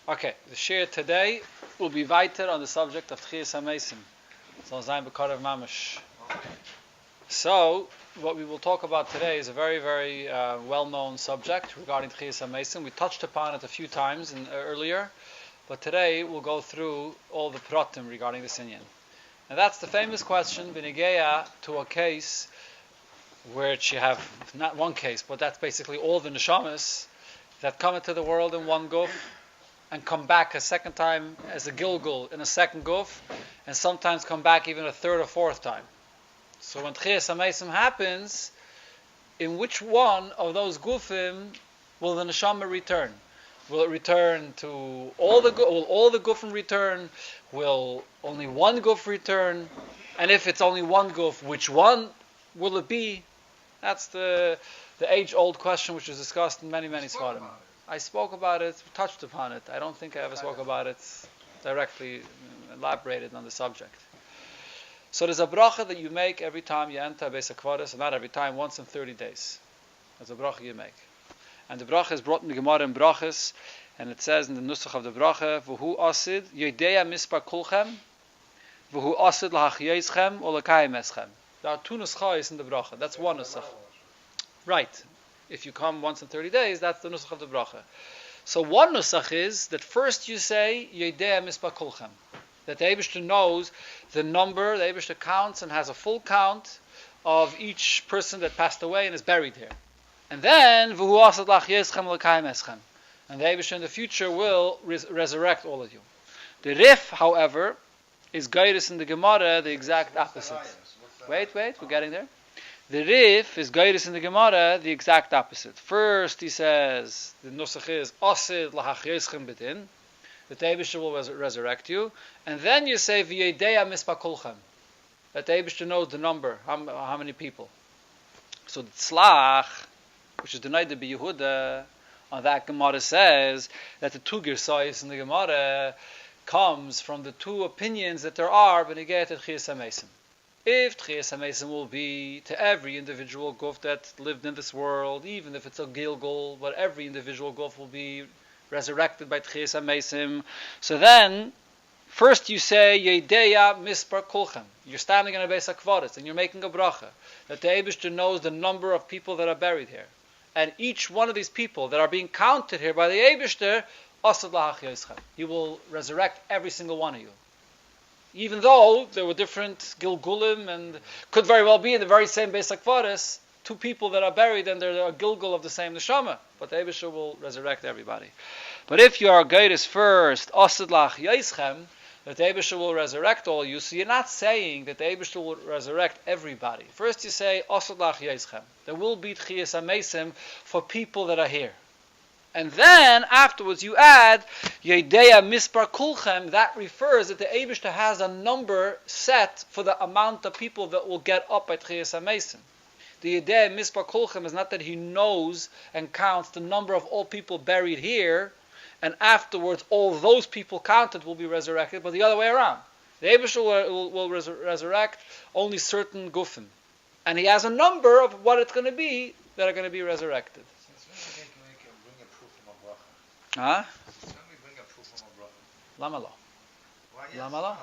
Okay, the share today will be weiter on the subject of Tchiyas HaMeisim. So, Zayin B'Karev Mamash. So, what we will talk about today is a very, very well-known subject regarding Tchiyas HaMeisim. We touched upon it a few times earlier, but today we'll go through all the pratim regarding this inyan. And that's the famous question, B'Nigeya, to a case where you have, not one case, but that's basically all the neshamas that come into the world in one guf, and come back a second time as a gilgul in a second guf, and sometimes come back even a third or fourth time. So when Tchiyas HaMeisim happens, in which one of those gufim will the neshama return? Will it return to all the will all the gufim return? Will only one guf return? And if it's only one guf, which one will it be? That's the age-old question which is discussed in many svarim. I spoke about it, touched upon it. I don't think I ever spoke about it directly, elaborated on the subject. So there's a bracha that you make every time you enter Beis HaKvaros, and not every time, once in 30 days. There's a bracha you make. And the bracha is brought in the Gemara in Brachas, and it says in the nusach of the bracha, V'hu asid yodeya mispar kulchem, V'hu asid lahachyeizchem o l'kayim eschem. There are two nuschais in the bracha. That's one nusach. Right. If you come once in 30 days, that's the nusach of the bracha. So one nusach is that first you say Yedea Mispar Kulchem, that the Eibishter knows the number, the Eibishter counts and has a full count of each person that passed away and is buried here. And then V'hu asad lach yeschem l'kayim eschem, and the Eibishter in the future will resurrect all of you. The Rif, however, is guided in the Gemara the exact opposite. Wait, we're getting there. The Rif is guided in the Gemara the exact opposite. First he says, the Nusach is, Asid lahachyeschem b'din, that the Eibishter will resurrect you. And then you say, V'yedeya mispar kulchem, that the Eibishter knows the number, how many people. So the Tzlach, which is denied to be Yehuda, on that Gemara says that the two girsayis in the Gemara comes from the two opinions that there are b'negei to Tchiyas HaMeisim. If Tchiyas HaMeisim will be to every individual guf that lived in this world, even if it's a gilgul, but every individual guf will be resurrected by Tchiyas HaMeisim. So then, first you say, Yedeya mispar kulchem. You're standing in a Beis HaKvaros and you're making a bracha, that the Eibishter knows the number of people that are buried here. And each one of these people that are being counted here by the Eibishter, Asad lahach yeschem. He will resurrect every single one of you. Even though there were different gilgulim, and could very well be in the very same Beis HaKvaros, two people that are buried and they're a gilgul of the same neshama, but the Eibishter will resurrect everybody. But if your guide is first, Asad lach yeschem, that the Eibishter will resurrect all you, so you're not saying that the Eibishter will resurrect everybody. First you say, Asad lach yeschem. There will be Tchiyas HaMeisim for people that are here. And then, afterwards, you add, Yedeya mispar kulchem, that refers that the Eibishter has a number set for the amount of people that will get up by Tchiyas HaMeisim. The Yedeya mispar kulchem is not that he knows and counts the number of all people buried here, and afterwards all those people counted will be resurrected, but the other way around. The Eibishter will resurrect only certain gufim. And he has a number of what it's going to be that are going to be resurrected. Huh? When we bring a proof from a bracha. Lama lo. Lama lo.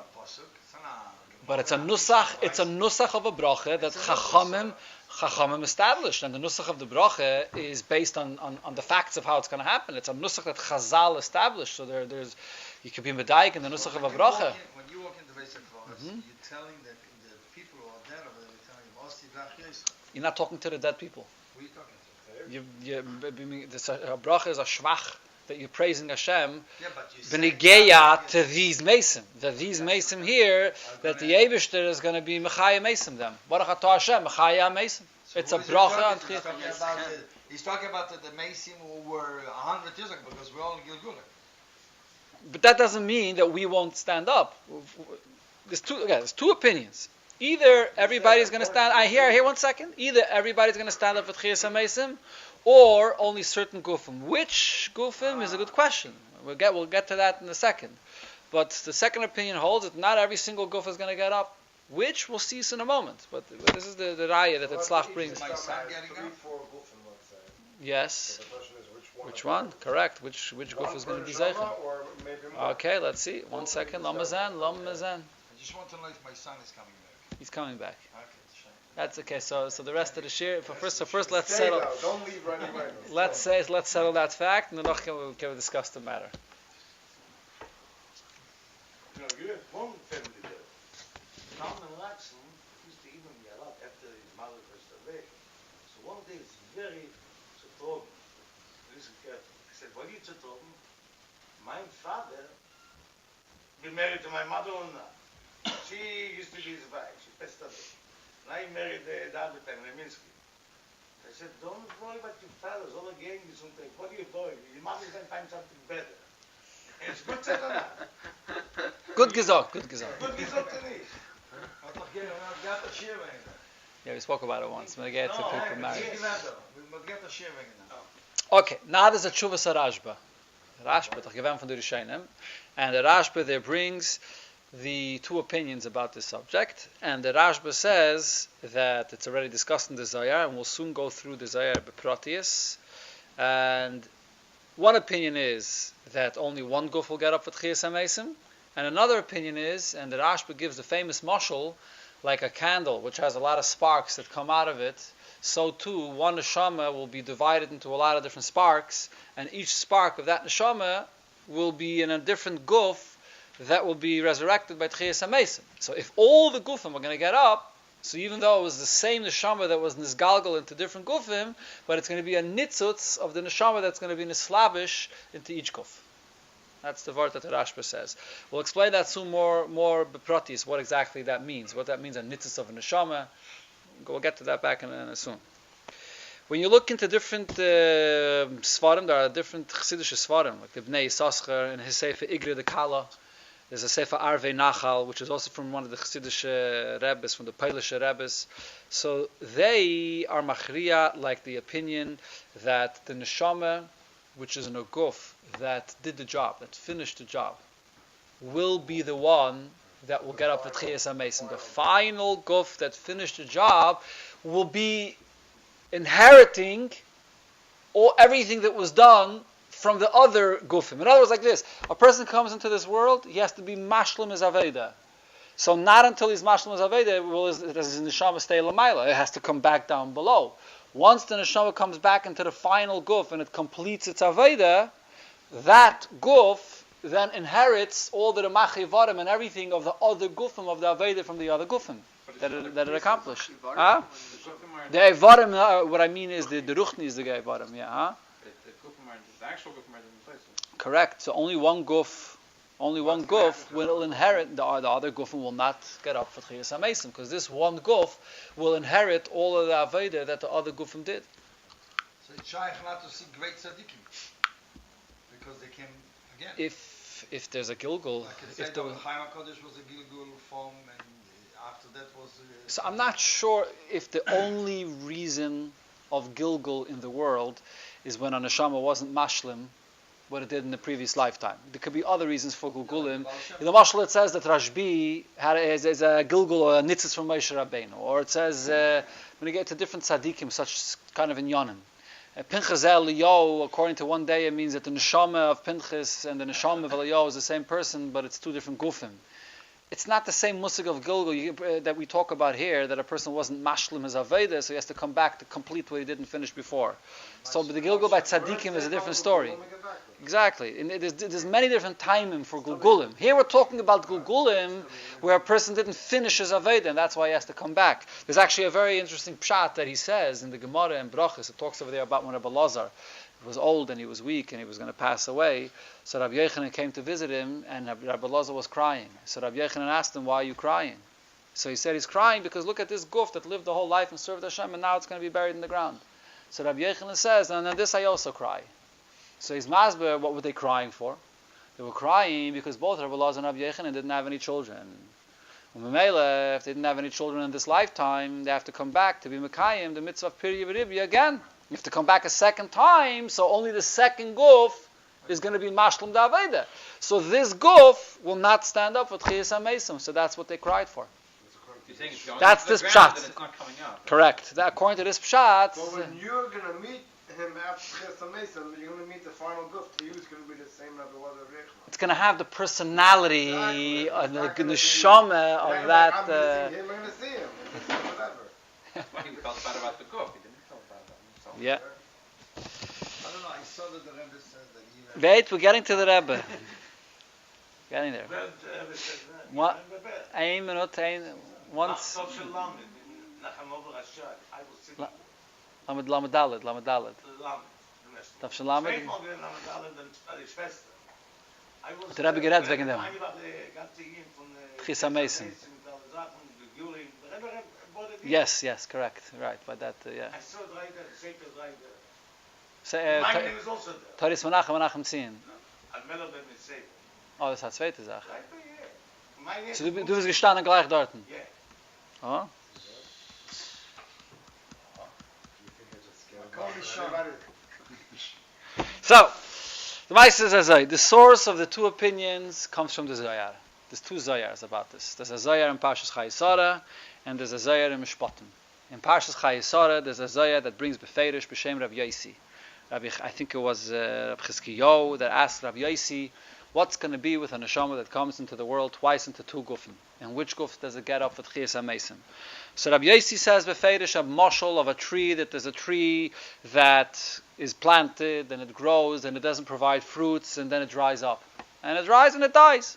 But But it's a nusach of a bracha that Chachamim established, and the nusach of the bracha is based on the facts of how it's going to happen. It's a nusach that Chazal established, so there's you could be medayik in the nusach of a bracha. When you walk into Beis HaKvaros, you're telling the people who are dead over there, you're telling them, Osti lach yeschem. You're not talking to the dead people. Who are you talking to? A bracha is a shvach that you're praising Hashem, Yeah, but you say b'negeya to these mesim. That these mesim here, that the Eibishter is going to be mechaya mesim them. Baruch atah Hashem, mechaya mesim. So It's a who is he bracha. talking to? He's talking about the Meisim who were 100 years ago, because we're all Gilgulim. But that doesn't mean that we won't stand up. There's two opinions. Either everybody's going to stand. I hear 1 second. Either everybody's going to stand up for Tchiyas HaMeisim, or only certain gufim. Which gufim is a good question. We'll get to that in a second. But the second opinion holds that not every single guf is going to get up. Which we'll see in a moment. But this is the raya that the Tzlach brings. My son getting up? Yes. Which one? Correct. Which guf is going to be zeichen? Okay, let's see. 1 second. Lamazan. I just want to know if my son is coming back. He's coming back. Okay, That's okay. So the rest of the shir. First let's Stay settle. now, don't leave right away. Let's settle that fact, and then can we discuss the matter. No, you have one family there. Tom and Laxon used to even be a lot after his mother passed away. So one day it's very zertrogen. Listen carefully. I said, what are you zertrogen? My father been married to my mother-in-law. She used to be his wife. She passed away. And I married the other time, Reminsky. I said, don't worry about your father. All again is something. What are you doing? Your mother's going to find something better. And it's good to know. Good gesagt. Good gesagt. Good gesagt to me. Yeah, we spoke about it once. When I get to people married. get a sharing now. Okay, now there's a Tshuvas Rashba. Rashba, doch gewähnt von der Rishonim. And the Rashba there brings the two opinions about this subject. And the Rashba says that it's already discussed in the Zohar, and we'll soon go through the Zohar Beprotius. And one opinion is that only one guf will get up for Tchias HaMesim. And another opinion is, and the Rashba gives the famous mashal, like a candle which has a lot of sparks that come out of it, so too one neshama will be divided into a lot of different sparks, and each spark of that neshama will be in a different guf that will be resurrected by Tchias HaMesim. So if all the gufim are going to get up, so even though it was the same neshama that was nisgalgal into different gufim, but it's going to be a nitzutz of the neshama that's going to be nislavish into each guf. That's the word that the Rashba says. We'll explain that soon more beprotis, what exactly that means. What that means, a nitzutz of a neshama. We'll get to that back in soon. When you look into different svarim, there are different chassidish svarim, like the Bnei Yissaschar and his sefer Igre de Kala. There's a sefer Arvei Nachal, which is also from one of the chassidish rebbes, from the Polish rebbes. So they are machriya, like the opinion that the neshama, which is in a guf that did the job, that finished the job, will be the one that will get up the Tchias HaMesim. The final guf that finished the job will be inheriting everything that was done from the other gufim. In other words, like this: a person comes into this world, he has to be mashlim his aveda. So not until he's mashlim his aveda will his neshama stay l'mayla. It has to come back down below. Once the neshama comes back into the final guf and it completes its aveda, that guf then inherits all the remachi varim and everything of the other gufim of the aveda from the other gufim that it accomplished. Huh? The varim, what I mean is the ruchni is the varim. Yeah. Huh? The actual gufim are in place. Correct. So only one guf will inherit. The other gufim will not get up for Tchias HaMesim, because this one guf will inherit all of the aveda that the other gufim did. So it's shaykh not to see great tzaddikim, because they came again. If there's a gilgul, Like it said, Chaim HaKadosh was a gilgul form, and after that was. So I'm not sure if the only reason of gilgul in the world is when a neshama wasn't mashlim what it did in the previous lifetime. There could be other reasons for gilgulim. In the mashal it says that Rashbi is a gilgul or a nitzitz from Moshe Rabbeinu, or it says when you get to different tzaddikim, such kind of inyanim. Pinchas Eliyahu, according to one day, it means that the neshama of Pinchas and the neshama of Eliyahu is the same person, but it's two different gufim. It's not the same musig of gilgul that we talk about here, that a person wasn't mashlim his aveda, so he has to come back to complete what he didn't finish before. So the gilgul by tzaddikim is a different story. Exactly. And there's many different timing for gilgulim. Here we're talking about gilgulim where a person didn't finish his aveda, and that's why he has to come back. There's actually a very interesting pshat that he says in the Gemara and Brachos. It talks over there about when Rabbi Lazar was old and he was weak and he was going to pass away. So Rabbi Yochanan came to visit him, and Rabbi Lazar was crying. So Rabbi Yochanan asked him, "Why are you crying?" So he said, "He's crying because look at this guf that lived the whole life and served Hashem, and now it's going to be buried in the ground." So Rabbi Yochanan says, "And then this I also cry." So he's masber, what were they crying for? They were crying because both Rabbi Lazar and Rabbi Yochanan didn't have any children. If they didn't have any children in this lifetime, they have to come back to be Mekayim, the mitzvah of Piri V'Ribi again. You have to come back a second time, so only the second guf is going to be Mashlim Daveda. So this guf will not stand up for Tchias HaMesim, so that's what they cried for. It's that's this pshat. It's not coming out. Correct. According to this pshat. But when you're going to meet him after Chesed Mason, you're going to meet the final goof. To you, it's going to be the same as it was at Reichman. It's going to have the personality Exactly. and the It's not gonna be- neshama I'm of that. going to see him, I'm going to see him. It's just whatever. Well, he felt bad about the goof. He didn't feel bad about himself. Yeah. I don't know, I saw that the Rebbe said that even... Wait, we're getting to the Rebbe. Getting there. Well, said that. What? Remember that? Ein minute, once. Nach Tov Lamed, nach Hanover Rashad, I was sitting Lamed Daled. Lamed. Tov Shel Lamed. Zweimal gewesen Lamed Lamed, dann die Schwester. I was... Der Rebbe geredet wegen dem. Eine war die ganze Ehen von... Chisa Mason. mit allen Sachen, die Jury. Der Rebbe wurde die... Yes, correct. Right, by that, yeah. I saw it right there, Sefer right there. So, My name is also there. Toris Menachem Zion. Al Miller ben Sefer. Oh, das ist eine zweite Sache. Right there, yeah. My name So, du bist gestanden gleich dort. Yeah. Oh? So, the Meister says, the source of the two opinions comes from the Zohar. There's two Zohars about this. There's a Zohar in Parshas Chayesara, and there's a Zohar in Mishpatim. In Parshas Chayesara, there's a Zohar that brings Beferish B'Shem Rav Yosi. I think it was Rav Chizkiyahu that asked Rav Yosi, what's going to be with a neshama that comes into the world twice into two gufim? And which guf does it get up with Chiyas HaMesim? So Rav Yosi says, Beferish, a mashal of a tree, that there's a tree that is planted, and it grows, and it doesn't provide fruits, and then it dries up. And it dries and it dies.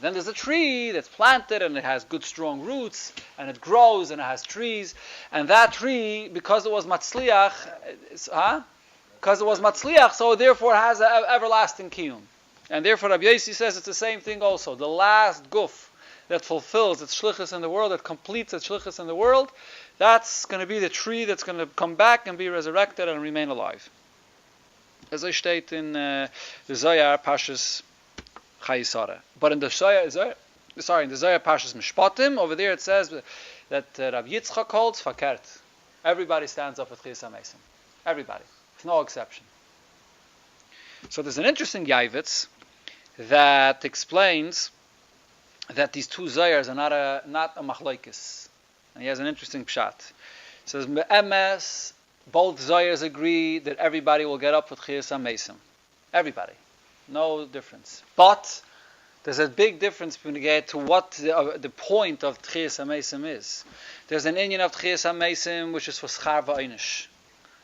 Then there's a tree that's planted, and it has good strong roots, and it grows, and it has trees. And that tree, because it was matzliach, so therefore it has an everlasting kiyum. And therefore Rabbi Yosi says it's the same thing also. The last guf that fulfills its shlichus in the world, that completes its shlichus in the world, that's going to be the tree that's going to come back and be resurrected and remain alive. As I state in the Zohar Pashas Chayesara. But in the Zohar Pashas Mishpatim, over there it says that Rabbi Yitzchak holds fakert. Everybody stands up with Chiyas HaMesim. Everybody. With no exception. So there's an interesting Yavitz that explains that these two Zohars are not a machlokes. And he has an interesting pshat. He says, Me'emes, both Zohars agree that everybody will get up with Chiyas HaMesim. Everybody. No difference. But there's a big difference between to what the point of Chiyas HaMesim is. There's an inyan of Chiyas HaMesim which is for Schar V'Einish.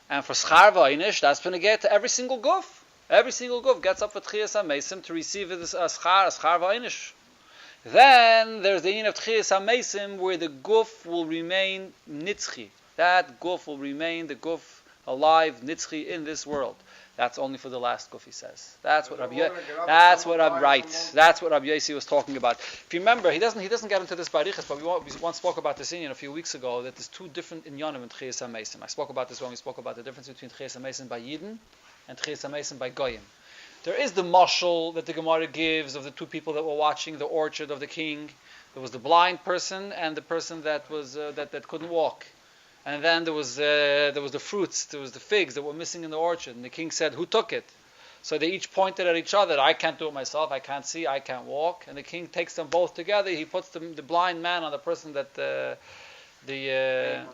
And for Schar V'Einish, that's going to get to every single guf. Every single guf gets up with Chiyas HaMesim to receive it as Schar V'Einish. Then there's the inyan of Chiyas HaMesim where the guf will remain nitzchi. That guf will remain the guf alive, nitzchi, in this world. That's only for the last guf, he says. That's what Rabbi Yosi was talking about. If you remember, he doesn't get into this barichas, but we once spoke about this inyan a few weeks ago, that there's two different inyanim in Chiyas HaMesim. I spoke about this when we spoke about the difference between Chiyas HaMesim by Yidden and Chiyas HaMesim by Goyim. There is the mashal that the Gemara gives of the two people that were watching the orchard of the king. There was the blind person and the person that was that couldn't walk. And then there was the fruits, there was the figs that were missing in the orchard. And the king said, who took it? So they each pointed at each other. I can't do it myself. I can't see. I can't walk. And the king takes them both together. He puts the blind man on the person that the lame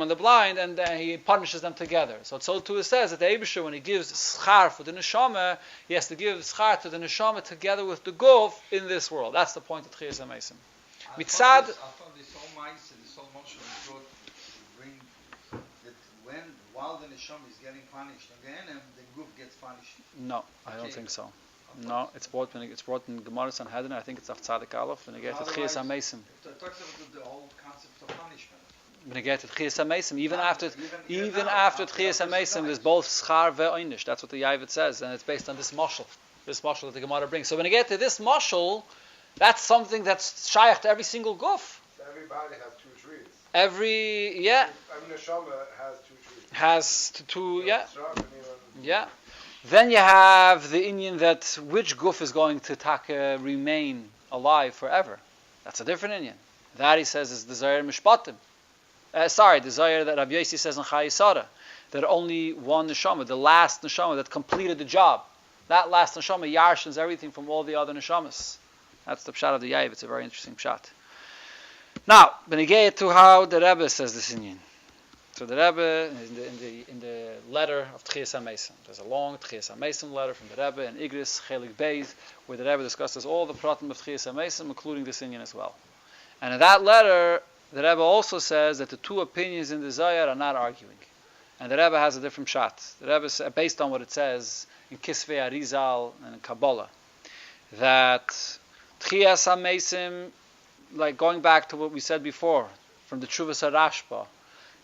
on the blind, and he punishes them together. So too it says that the Eibusher, when he gives schar for the neshama, he has to give schar to the neshama together with the guf in this world. That's the point of Chiyas HaMesim. Mitzad. I thought this whole mice and this whole motion was brought to bring that while the neshama is getting punished again, and the group gets punished. No, I don't think so. No, it's brought in Gemara Sanhedrin. I think it's Af Tzadik Aleph. When you get to Chiyas HaMesim. It talks about the whole concept of punishment. When you get to Chiyas HaMesim, even after Chiyas HaMesim, there's both schar ve'oinish. That's what the Yavit says, and it's based on this mashal that the Gemara brings. So when you get to this mashal, that's something that's shaykh to every single guf. So everybody has two trees. Every neshama has two trees. Has two, yeah. Then you have the Inyan that which guf is going to remain alive forever. That's a different Inyan. That he says is the Zohar Mishpatim. The Zohar that Rabbi Yosi says in Chayesara, that only one neshama, the last neshama that completed the job. That last neshama yarshins everything from all the other neshamas. That's the pshat of the Yav. It's a very interesting pshat. Now, when you get to how the Rebbe says this Inyan. So the Rebbe, in the letter of Tchias HaMesim, there's a long Tchias HaMesim letter from the Rebbe in Igris Chelik Beis, where the Rebbe discusses all the pratim of Tchias HaMesim, including this Inyan as well. And in that letter, the Rebbe also says that the two opinions in the Zohar are not arguing. And the Rebbe has a different shot. The Rebbe, based on what it says in Kisvei Arizal and in Kabbalah, that Tchias HaMesim, like going back to what we said before, from the Tshuvas HaRashba,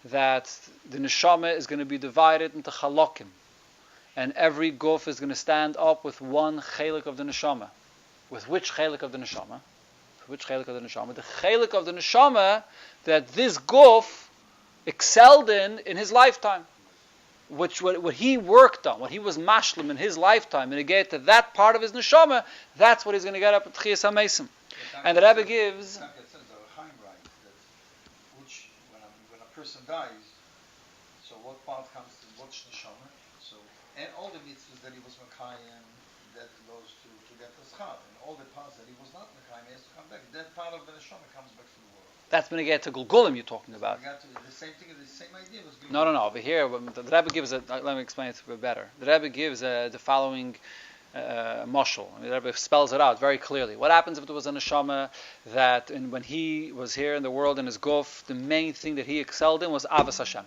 that the neshama is going to be divided into chalokim, and every guf is going to stand up with one chelik of the neshama. With which chelik of the neshama? Which chelik of the neshama? The chelik of the neshama that this guf excelled in his lifetime. What he worked on, what he was mashlim in his lifetime, and he gave to that part of his neshama, that's what he's going to get up at Tchias HaMesim. And the Rebbe gives... When a person dies, so what part comes to which neshama? So, and all the mitzvahs that he was Mekayim, that goes to get the schar. And all the parts that he was not Mekayim, he has to come back. That part of the neshama comes back to the world. That's when you get to Gulgulim you're talking about. The same thing, the same idea was No. Over here, the Rebbe gives let me explain it a bit better. The Rebbe gives the following mashal. The Rebbe spells it out very clearly. What happens if there was a neshama that when he was here in the world in his guf, the main thing that he excelled in was Avos Hashem.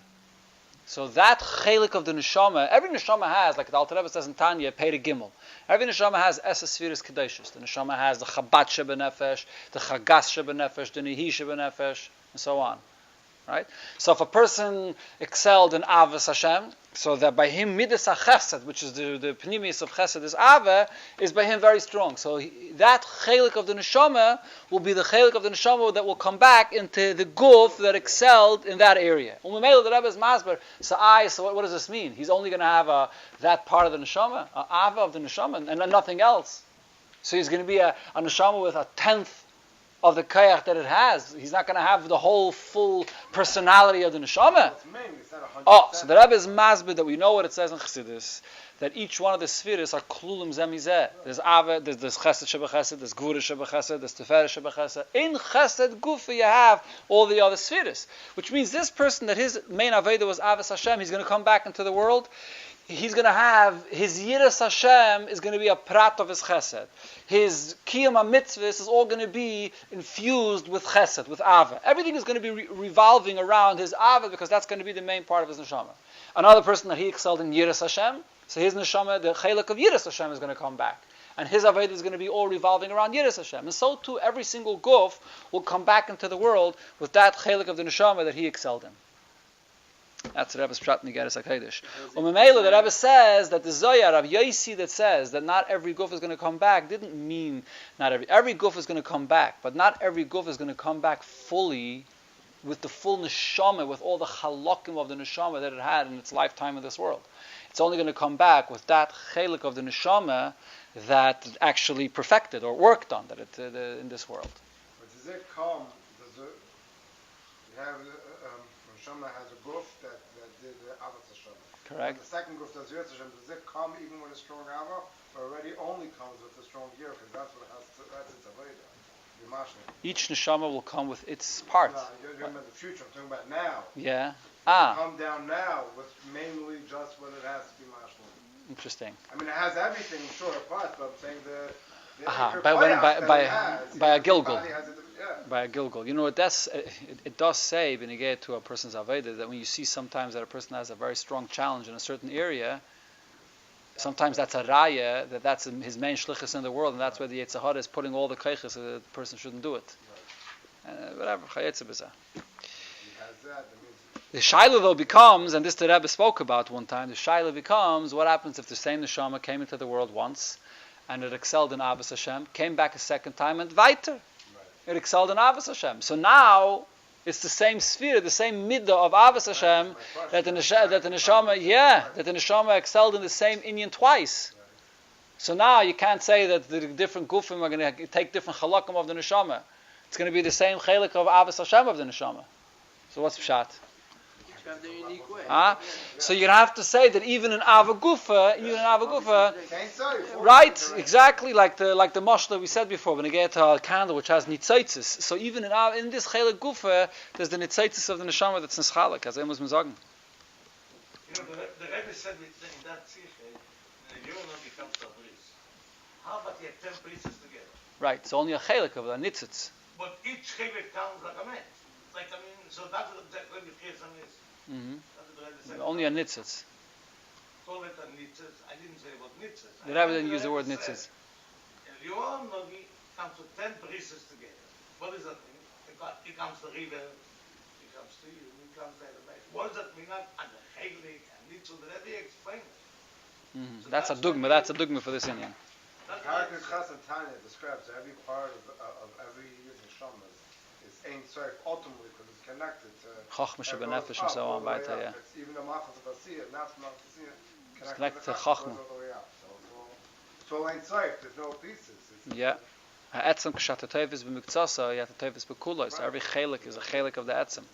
So that chelik of the neshama, every neshama has, like the Alter Rebbe says in Tanya, Peir Gimel. Every neshama has Esas Sfiras Kedoshos. The neshama has the Chabad Shebenefesh, the Chagas Shebenefesh, the Nehi Shebenefesh, and so on. Right? So if a person excelled in Avos Hashem, so that by him Midas HaChesed, which is the Pnimius of Chesed, is Ava, is by him very strong. So that chelik of the neshama will be the chelik of the neshama that will come back into the guf that excelled in that area. Umimela, the Rebbe is masber. So what does this mean? He's only going to have that part of the neshama, Ava of the neshama, and nothing else. So he's going to be a neshama with a tenth of the kayach that it has. He's not going to have the whole full personality of the neshama. So the Rebbe is masbid that we know what it says in Chassidus, that each one of the spheres are klulim zemizeh. There's Ava, there's Chesed Shebechesed, there's Gvura Shebechesed, there's Tiferet Shebechesed. In Chesed Gufa you have all the other spheres, which means this person that his main Aveda was Avos Hashem, he's going to come back into the world. He's going to have, his Yiras Hashem is going to be a prat of his Chesed. His Kiyam HaMitzvahs is all going to be infused with Chesed, with Ava. Everything is going to be revolving around his Ava because that's going to be the main part of his Neshama. Another person that he excelled in Yiras Hashem, so his Neshama, the Chelak of Yiras Hashem is going to come back. And his Aveda is going to be all revolving around Yiras Hashem. And so too, every single Guf will come back into the world with that Chelak of the Neshama that he excelled in. That's the Rebbe's Prat Nigeres HaKadosh. Umemela, the Rebbe says that the Zohar of Yosi that says that not every guf is going to come back didn't mean not every guf is going to come back, but not every guf is going to come back fully with the full neshama, with all the halakim of the neshama that it had in its lifetime in this world. It's only going to come back with that chelik of the neshama that it actually perfected or worked on that in this world. But does it come? You have neshama has a guf that did the Avos Hashem. Correct. The second guf does Yiras Hashem. Does it come even with a strong Ava, or already only comes with a strong Yir? Because that's what it has. That's its Aveda. Each neshama will come with its part. No, you're talking about the future. I'm talking about now. Yeah. Come down now with mainly just what it has to be mashlim. Interesting. I mean, it has everything, sure, apart, but I'm saying the by a gilgul. Yeah. By a gilgul. You know, it does say, when you get to a person's Aveda, that when you see sometimes that a person has a very strong challenge in a certain area, sometimes that's a raya, that's his main shlichus in the world, and that's where the Yetzer Hara is putting all the keiches so that the person shouldn't do it. Whatever, chayetze b'zeh. The shaila though becomes, and this the Rebbe spoke about one time, the shaila becomes, what happens if the same neshama came into the world once, and it excelled in Avos Hashem, came back a second time, and weiter. It excelled in Avos Hashem. So now, it's the same sphere, the same middah of Avos Hashem that the neshama excelled in the same inyan twice. So now you can't say that the different gufim are going to take different halakim of the neshama. It's going to be the same chelik of Avos Hashem of the neshama. So what's pshat? have the unique way. So you're gonna have to say that even in Avagufa, Can't say. right? Exactly like the mashal that we said before. When you get a candle which has nitzaitis, so even in this chelik gufa, there's the nitzaitis of the neshama that's nischalek, as I muss man sagen. You know, the Rebbe said in that Sikhe, the Yonah becomes a priest. How about you have 10 priests together? Right. So only a chelik of the nitzitz. But each chelik counts like a man. It's like, so that's what the Rebbe Chesam is. Mm-hmm. That's what the Rebbe said. Only a nitzitz. Call it a nitzitz. I didn't say about nitzitz. The Rebbe didn't use the word nitzitz. Yonah comes to 10 priests together. What does that mean? He comes to River, he comes to you, he comes to the What does that mean? And the chelik and nitzitz, the Rebbe explained it. Mm-hmm. That's a dogma. That's a dogma for this Indian. Paragraph Chas and Tanya describes every part of every neshama is Ein Sof ultimately because it's connected to Chachma shebenefesh and so on. Weiter, yeah. It's even the Machas of Asiyah, not from Asiyah, It's connected to Chachma. Chachma. So it's all Ein Sof. There's no pieces. Yeah. Etzem kshat tevis b'miktsasa, yat tevis b'kuloi. So every chelik is a chelik of the etzem.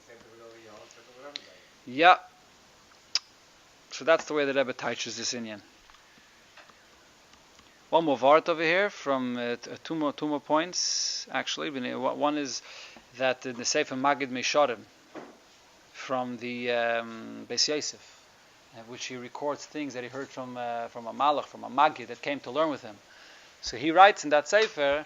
Yeah. So that's the way the Rebbe teaches this Indian. One more vart over here from two more points actually. One is that in the Sefer Magid Mesharim from the Beis Yosef, which he records things that he heard from a Malach, from a Magid that came to learn with him. So he writes in that Sefer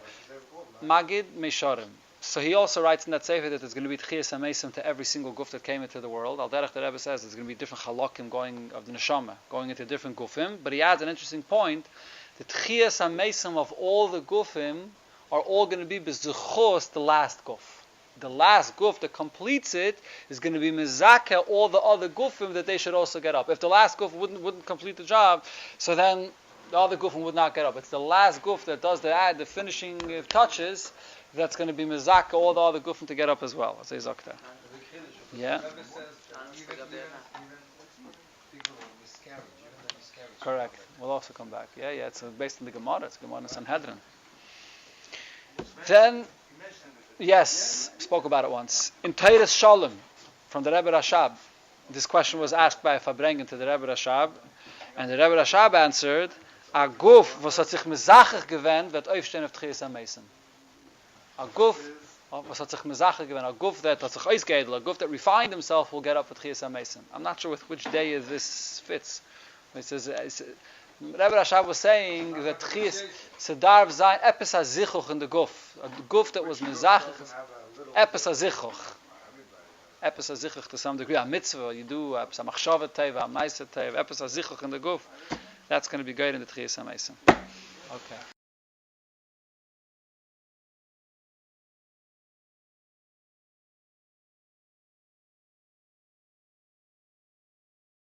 Magid Mesharim. So he also writes in that Sefer that there's going to be Tchias HaMesim to every single guf that came into the world. Al Derech the Rebbe says there's going to be different halakim going of the neshama, going into different gufim. But he adds an interesting point: the Tchias HaMesim of all the gufim are all going to be b'zuchos the last guf. The last guf that completes it is going to be mezakeh all the other gufim that they should also get up. If the last guf wouldn't complete the job, so then the other gufim would not get up. It's the last guf that does the finishing touches that's going to be mezakeh all the other gufim to get up as well. Say zakta. Yeah. Correct. We'll also come back. Yeah. It's based on the Gemara. It's Gemara in Sanhedrin. Then, yes, spoke about it once. In Teiras Shalom, from the Rebbe Rashab, this question was asked by a Fabrengen to the Rebbe Rashab, and the Rebbe Rashab answered, a guf, was hat sich mezachach gewend, wird aufstehen auf Tchias HaMesim. A guf, was hat sich mezachach gewend, a guf that hat sich ausgeedelt, a guf that refined himself will get up for Tchias HaMesim. I'm not sure with which day this fits. It says, Rebbe Rashab was saying that Tchias, Sedarv Zayin, Epis HaZichuch in the guf. A guf that was mezachach, Epis HaZichuch. Epis HaZichuch to some degree. A mitzvah, you do, Epis HaMachshavet Teva, a Ma'aser Teva, Epis HaZichuch in the guf. That's going to be good in the Tchias HaMesim. Okay.